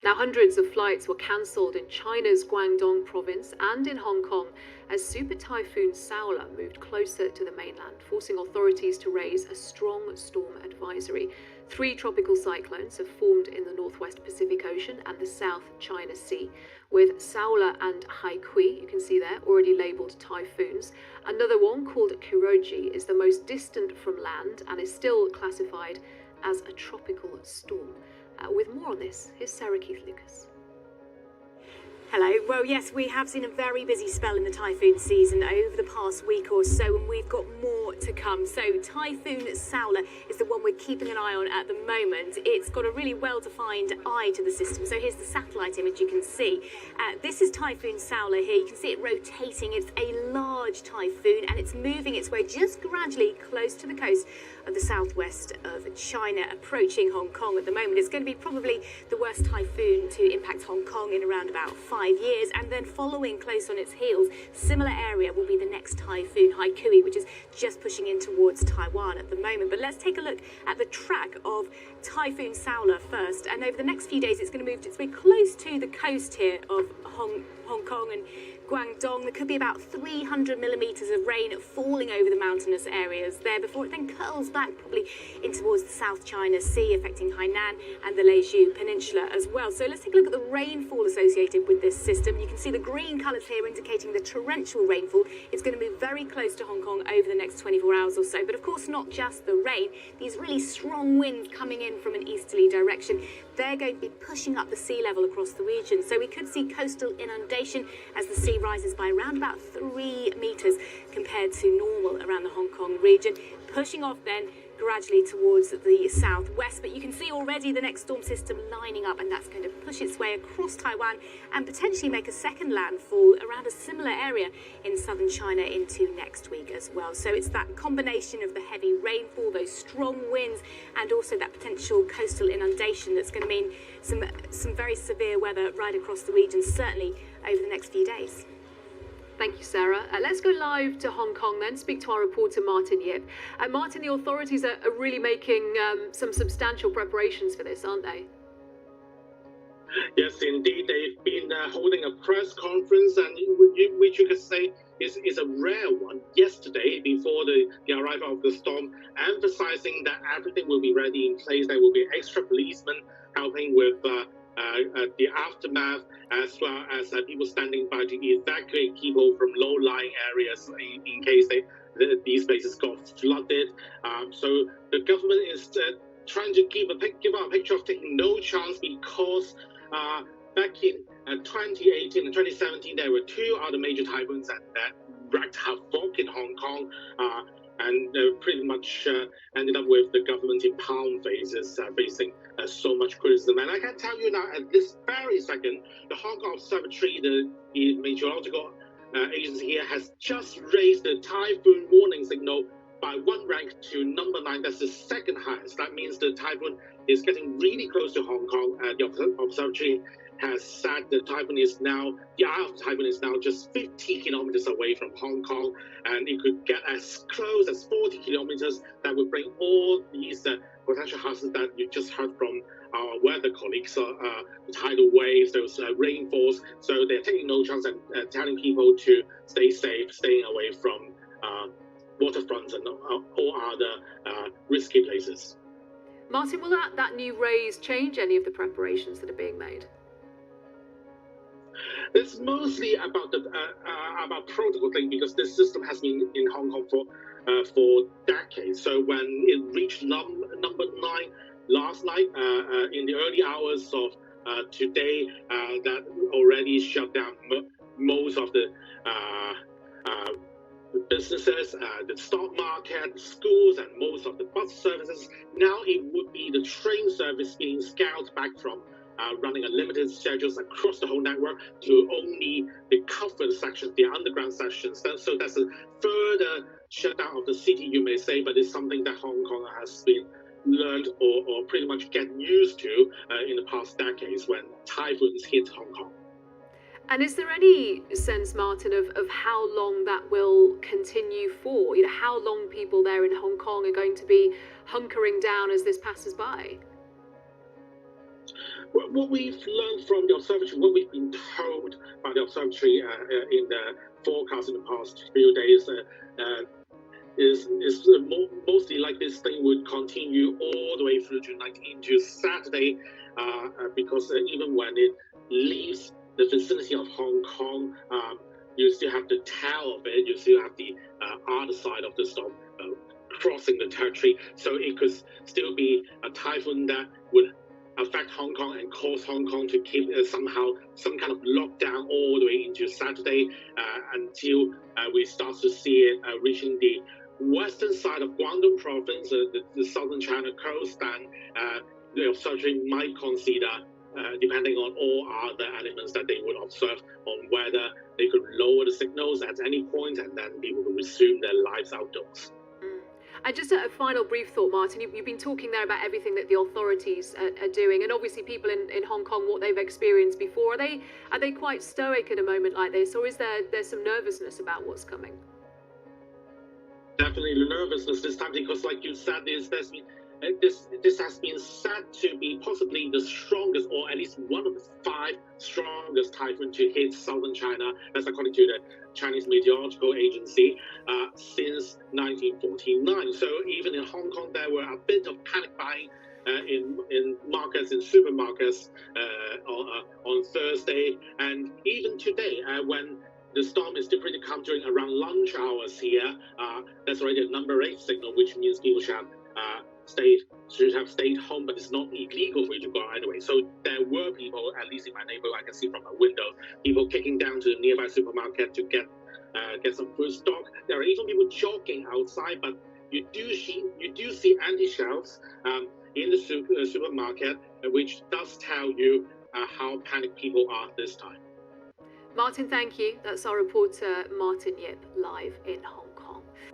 Now, hundreds of flights were cancelled in China's Guangdong province and in Hong Kong as super typhoon Saola moved closer to the mainland, forcing authorities to raise a strong storm advisory. 3 tropical cyclones have formed in the northwest Pacific Ocean and the South China Sea, with Saola and Haikui, you can see there, already labelled typhoons. Another one called Kuroji is the most distant from land and is still classified as a tropical storm. With more on this, here's Sarah Keith-Lucas. Hello. Well, yes, we have seen a very busy spell in the typhoon season over the past week or so, and we've got more to come. So Typhoon Saola is the one we're keeping an eye on at the moment. It's got a really well-defined eye to the system. So here's the satellite image you can see. This is Typhoon Saola here. You can see it rotating. It's a large typhoon, and it's moving its way just gradually close to the coast of the southwest of China, approaching Hong Kong at the moment. It's going to be probably the worst typhoon to impact Hong Kong in around about 5 years, and then following close on its heels, similar area will be the next typhoon, Haikui, which is just pushing in towards Taiwan at the moment. But let's take a look at the track of Typhoon Saola first, and over the next few days it's going to move its way close to the coast here of Hong Kong and Guangdong. There could be about 300 millimetres of rain falling over the mountainous areas there before it then curls back probably in towards the South China Sea, affecting Hainan and the Leizhou Peninsula as well. So let's take a look at the rainfall associated with this system. You can see the green colours here indicating the torrential rainfall. It's going to move very close to Hong Kong over the next 24 hours or so. But of course, not just the rain. These really strong winds coming in from an easterly direction, they're going to be pushing up the sea level across the region. So we could see coastal inundation as the sea rises by around about 3 metres compared to normal around the Hong Kong region, pushing off then gradually towards the southwest. But you can see already the next storm system lining up, and that's going to push its way across Taiwan and potentially make a second landfall around a similar area in southern China into next week as well. So it's that combination of the heavy rainfall, those strong winds, and also that potential coastal inundation that's going to mean some very severe weather right across the region, certainly over the next few days. Thank you, Sarah. Let's go live to Hong Kong then, speak to our reporter Martin Yip. Martin, the authorities are really making some substantial preparations for this, aren't they? Yes, indeed. They've been holding a press conference, and which you could say is a rare one yesterday before the arrival of the storm, emphasizing that everything will be ready in place. There will be extra policemen helping with the aftermath, as well as people standing by to evacuate people from low-lying areas in case these places got flooded. So the government is trying to give out a picture of taking no chance, because back in 2018 and 2017, there were 2 other major typhoons that wreaked havoc in Hong Kong, and pretty much ended up with the government in pound faces, facing so much criticism. And I can tell you now, at this very second, the Hong Kong Observatory, the meteorological agency here, has just raised the typhoon warning signal by 1 rank to number 9. That's the second highest. That means the typhoon is getting really close to Hong Kong. The observatory has said the eye of the typhoon is now just 50 kilometers away from Hong Kong, and it could get as close as 40 kilometers. That would bring all these potential hazards that you just heard from our weather colleagues, tidal waves, those rainfalls. So they're taking no chance and telling people to stay safe, staying away from waterfronts and all other risky places. Martin, will that new raise change any of the preparations that are being made? It's mostly about protocol thing, because this system has been in Hong Kong for decades. So when it reached number 9 last night, in the early hours of today, that already shut down most of the businesses, the stock market, schools, and most of the bus services. Now it would be the train service being scaled back from running a limited schedules across the whole network to only the covered sections, the underground sections. So that's a further shutdown of the city, you may say, but it's something that Hong Kong has been learned or pretty much get used to in the past decades when typhoons hit Hong Kong. And is there any sense, Martin, of how long that will continue for? How long people there in Hong Kong are going to be hunkering down as this passes by? What we've learned from the observatory, what we've been told by the observatory in the forecast in the past few days, is mostly like this thing would continue all the way through to into Saturday, because even when it leaves the vicinity of Hong Kong, you still have the tail of it, you still have the other side of the storm crossing the territory, so it could still be a typhoon that would affect Hong Kong and cause Hong Kong to keep somehow some kind of lockdown all the way into Saturday, until we start to see it reaching the western side of Guangdong province, the southern China coast, and the observatory might consider, depending on all other elements that they would observe, on whether they could lower the signals at any point, and then people would resume their lives outdoors. And just a final brief thought, Martin, you've been talking there about everything that the authorities are doing, and obviously people in Hong Kong, what they've experienced before. Are they quite stoic at a moment like this, or is there's some nervousness about what's coming? Definitely the nervousness this time, because like you said, this has been said to be possibly the strongest, or at least one of the 5 strongest typhoon to hit southern China. That's according to the Chinese Meteorological Agency, since 1949. So even in Hong Kong, there were a bit of panic buying in markets, in supermarkets on Thursday, and even today, when the storm is still pretty calm during around lunch hours here. That's already a number 8 signal, which means people should have stayed home, but it's not illegal for you to go out anyway. So there were people, at least in my neighborhood, I can see from my window, people kicking down to the nearby supermarket to get some food stock. There are even people jogging outside, but you do see empty shelves in the supermarket, which does tell you how panicked people are this time. Martin, thank you. That's our reporter, Martin Yip, live in Hong Kong.